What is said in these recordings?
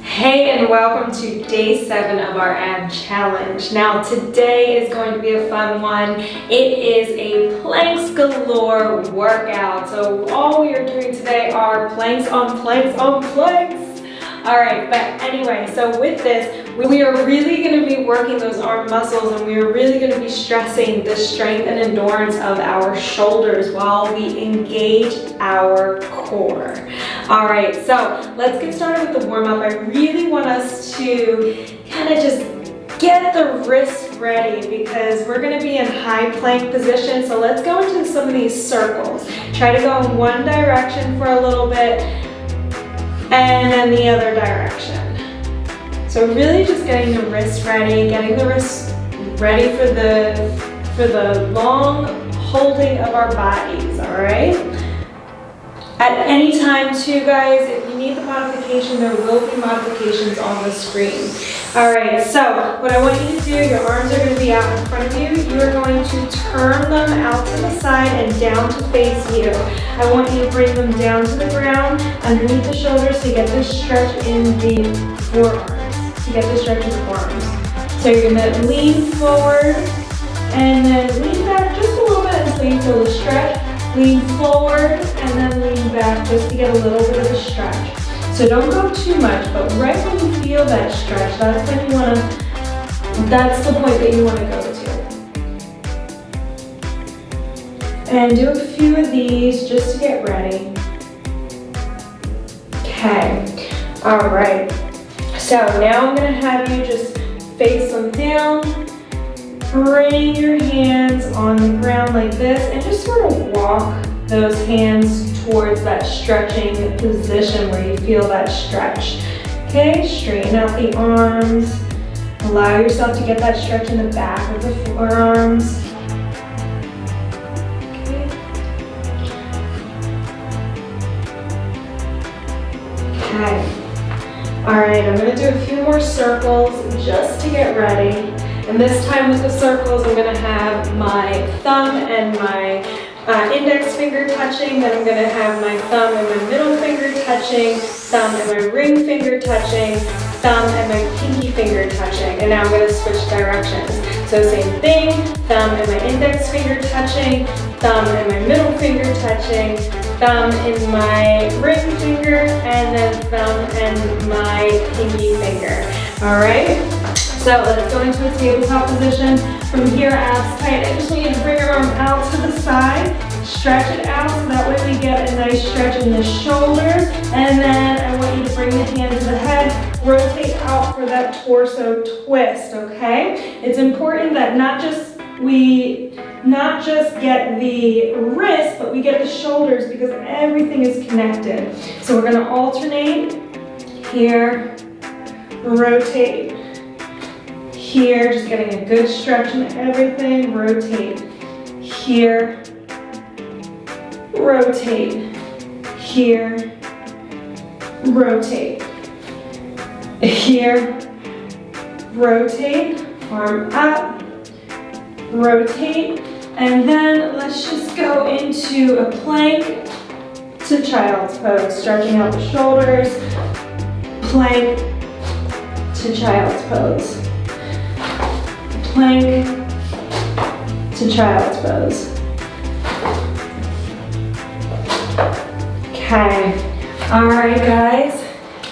Hey, and welcome to day 7 of our ab challenge. Now today is going to be a fun one. It is a planks galore workout. So all we are doing today are planks on planks on planks. All right, but anyway, so with this, we are really going to be working those arm muscles, and we are really going to be stressing the strength and endurance of our shoulders while we engage our core. All right, so let's get started with the warm-up. I really want us to kind of just get the wrists ready because we're going to be in high plank position. So let's go into some of these circles. Try to go in one direction for a little bit and then the other direction. So really just getting the wrists ready, getting the wrists ready for the long holding of our bodies, all right? At any time too, guys, if you need the modification, there will be modifications on the screen. All right, so what I want you to do, your arms are going to be out in front of you. You are going to turn them out to the side and down to face you. I want you to bring them down to the ground, underneath the shoulders to get this stretch in the forearms. So you're going to lean forward and then lean back just a little bit until you feel the stretch. Lean forward and then lean back just to get a little bit of a stretch. So don't go too much, but right when you feel that stretch, that's the point that you want to go to. And do a few of these just to get ready. Okay, all right. So now I'm going to have you just face them down. Bring your hands on the ground like this and just sort of walk those hands towards that stretching position where you feel that stretch. Okay, straighten out the arms. Allow yourself to get that stretch in the back of the forearms. Okay. All right, I'm going to do a few more circles just to get ready. And this time with the circles, I'm going to have my thumb and my index finger touching. Then I'm going to have my thumb and my middle finger touching, thumb and my ring finger touching, thumb and my pinky finger touching. And now I'm going to switch directions. So same thing, thumb and my index finger touching, thumb and my middle finger touching, thumb and my ring finger, and then thumb and my pinky finger. All right? So let's go into a tabletop position. From here, abs tight. I just want you to bring your arm out to the side, stretch it out so that way we get a nice stretch in the shoulders. And then I want you to bring the hand to the head, rotate out for that torso twist, okay? It's important that not just get the wrist, but we get the shoulders because everything is connected. So we're gonna alternate here, rotate. Here, just getting a good stretch in everything, rotate. Here, rotate. Here, rotate. Here, rotate, arm up, rotate, and then let's just go into a plank to child's pose, stretching out the shoulders, plank to child's pose. Plank to child's pose. Okay, all right guys,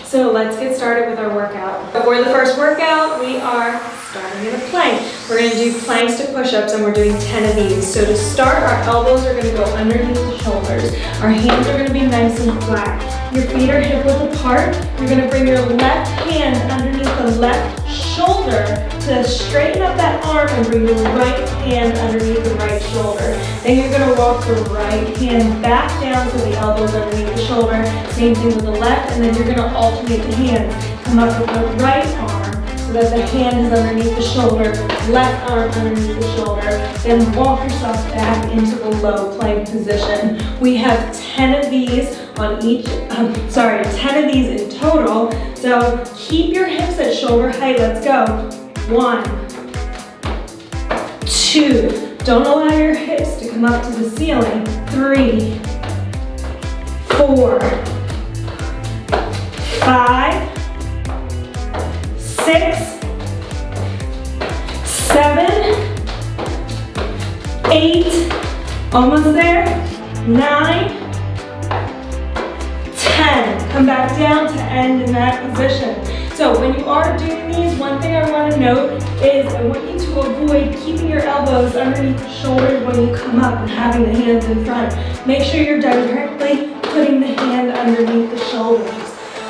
so let's get started with our workout. For the first workout, we are starting in a plank. We're going to do planks to push-ups, and we're doing 10 of these. So to start, our elbows are going to go underneath the shoulders. Our hands are going to be nice and flat. Your feet are hip-width apart. You're going to bring your left hand underneath the left shoulder to straighten up that arm and bring the right hand underneath the right shoulder. Then you're going to walk the right hand back down so the elbow's underneath the shoulder. Same thing with the left, and then you're going to alternate the hands. Come up with the right arm so that the hand is underneath the shoulder, left arm underneath the shoulder. Then walk yourself back into the low plank position. We have 10 of these on each, 10 of these in total. So keep your hips at shoulder height. Let's go. 1, 2. Don't allow your hips to come up to the ceiling. 3, 4, 5, 6, 7, 8, almost there, 9, 10. Come back down to end in that position. So when you are doing these, one thing I want to note is I want you to avoid keeping your elbows underneath the shoulders when you come up and having the hands in front. Make sure you're directly putting the hand underneath the shoulders.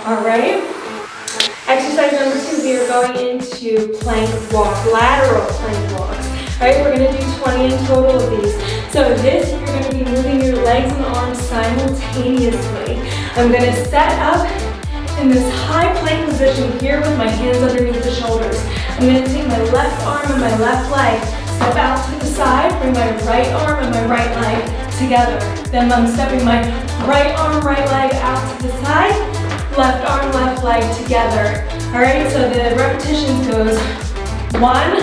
All right? Exercise number 2, we are going into plank walk, lateral plank walks. All right, we're going to do 20 in total of these. So this, you're going to be moving your legs and arms simultaneously. I'm going to set up in this high plank position here with my hands underneath the shoulders. I'm going to take my left arm and my left leg, step out to the side, bring my right arm and my right leg together. Then I'm stepping my right arm, right leg out to the side, left arm, left leg together. All right, so the repetitions goes 1,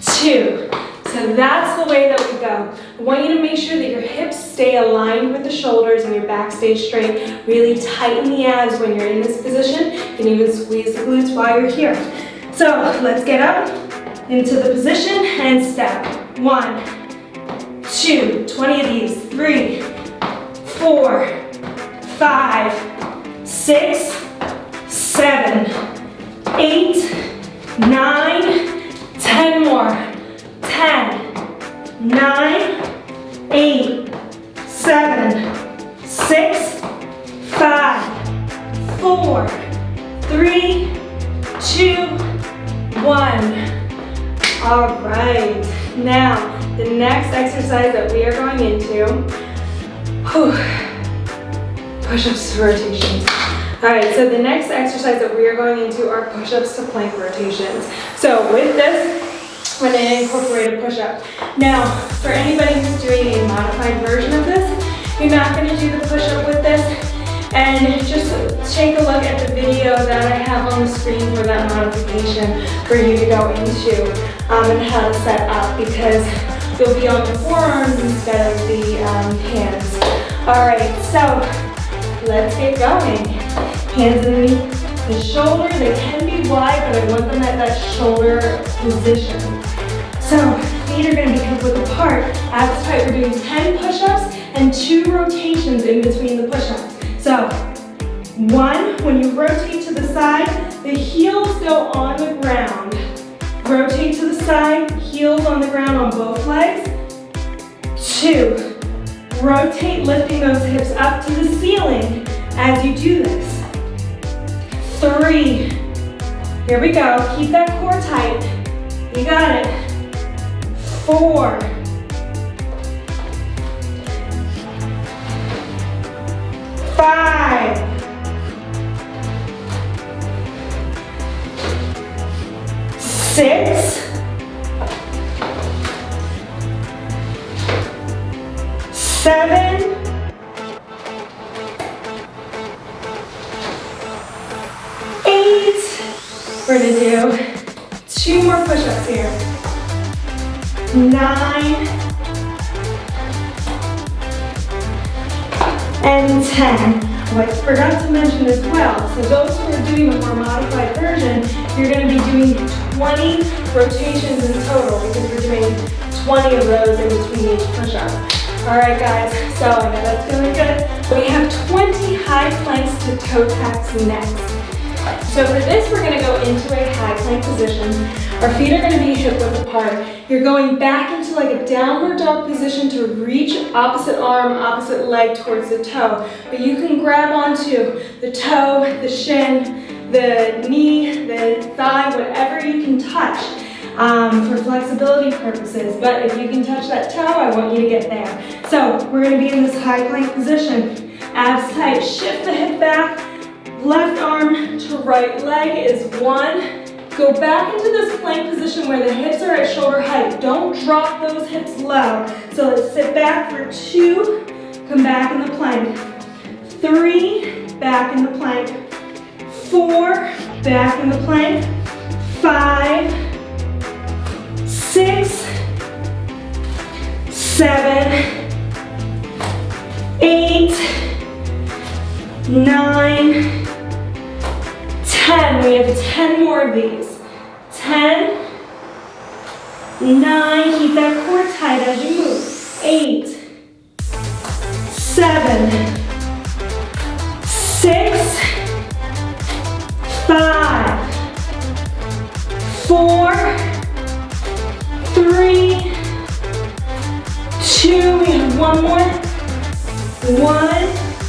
2. So that's the way that we go. I want you to make sure that your hips stay aligned with the shoulders and your back stays straight. Really tighten the abs when you're in this position. You can even squeeze the glutes while you're here. So let's get up into the position and step. 1, 2, 20 of these. 3, 4, 5, 6, 7, 8, 9, 10 more. 10, 9, 8, 7, 6, 5, 4, 3, 2, 1. All right. Now, the next exercise that we are going into, push-ups to rotations. All right, so the next exercise that we are going into are push-ups to plank rotations. So with this, I'm going to incorporate a push-up. Now, for anybody who's doing a modified version of this, you're not going to do the push-up with this. And just take a look at the video that I have on the screen for that modification for you to go into and how to set up, because you'll be on the forearms instead of the hands. All right, so let's get going. Hands underneath the shoulder. They can be wide, but I want them at that shoulder position. So feet are going to be hip width apart. Abs tight. We're doing 10 push-ups and 2 rotations in between the push-ups. So 1, when you rotate to the side, the heels go on the ground. Rotate to the side, heels on the ground on both legs. 2, rotate, lifting those hips up to the ceiling as you do this. 3, here we go. Keep that core tight. You got it. 4, 5, 6, 7, 8. We're going to do 2 more push-ups here. 9 and 10. What I forgot to mention as well, so those who are doing the more modified version, you're going to be doing 20 rotations in total, because we're doing 20 of those in between each push-up. All right, guys, so I know that's really good. We have 20 high planks to toe taps next. So for this, we're going to go into a high plank position. Our feet are going to be hip width apart. You're going back into like a downward dog position to reach opposite arm, opposite leg towards the toe. But you can grab onto the toe, the shin, the knee, the thigh, whatever you can touch for flexibility purposes. But if you can touch that toe, I want you to get there. So we're going to be in this high plank position. Abs tight, shift the hip back. Left arm to right leg is 1. Go back into this plank position where the hips are at shoulder height. Don't drop those hips low. So let's sit back for 2. Come back in the plank. 3, back in the plank. 4, back in the plank. 5, 6, 7, 8, 9, 10. 10. We have 10 more of these. 10, 9, keep that core tight as you move. 8, 7, 6, 5, 4, 3, 2, we have one more. 1,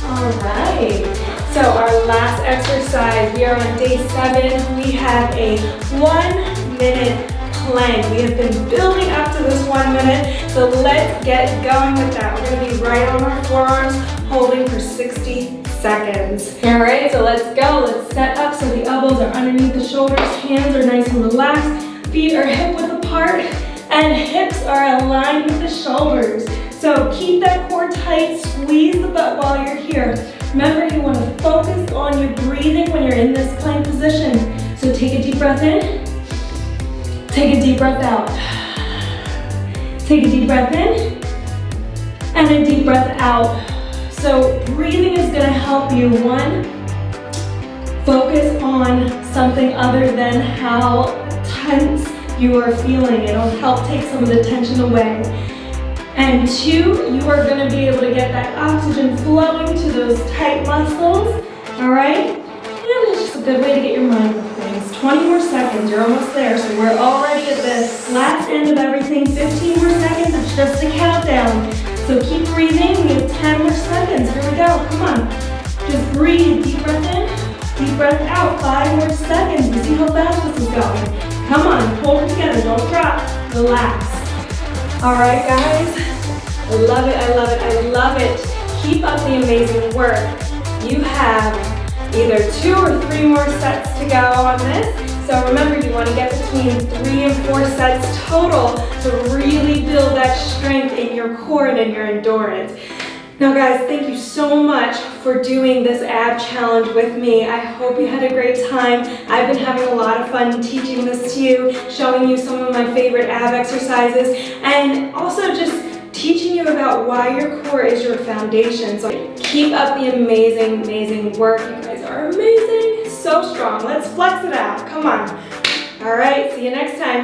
all right. So our last exercise, we are on day 7. We have a 1-minute plank. We have been building up to this 1 minute, so let's get going with that. We're gonna be right on our forearms, holding for 60 seconds. All right, so let's go. Let's set up so the elbows are underneath the shoulders, hands are nice and relaxed, feet are hip width apart, and hips are aligned with the shoulders. So keep that core tight, squeeze the butt while you're here. Remember, you want to focus on your breathing when you're in this plank position. So take a deep breath in, take a deep breath out. Take a deep breath in, and a deep breath out. So breathing is going to help you, 1, focus on something other than how tense you are feeling. It'll help take some of the tension away. And 2, you are going to be able to get that oxygen flowing to those tight muscles, all right? And it's just a good way to get your mind off things. 20 more seconds, you're almost there. So we're already at the last end of everything. 15 more seconds, it's just a countdown. So keep breathing, we have 10 more seconds. Here we go, come on. Just breathe, deep breath in, deep breath out. 5 more seconds, you see how fast this is going. Come on, hold it together, don't drop, relax. All right, guys, I love it, I love it, I love it. Keep up the amazing work. You have either 2 or 3 more sets to go on this. So remember, you want to get between 3 and 4 sets total to really build that strength in your core and in your endurance. Now guys, thank you so much for doing this ab challenge with me. I hope you had a great time. I've been having a lot of fun teaching this to you, showing you some of my favorite ab exercises, and also just teaching you about why your core is your foundation. So keep up the amazing, amazing work. You guys are amazing, so strong. Let's flex it out, come on. All right, see you next time.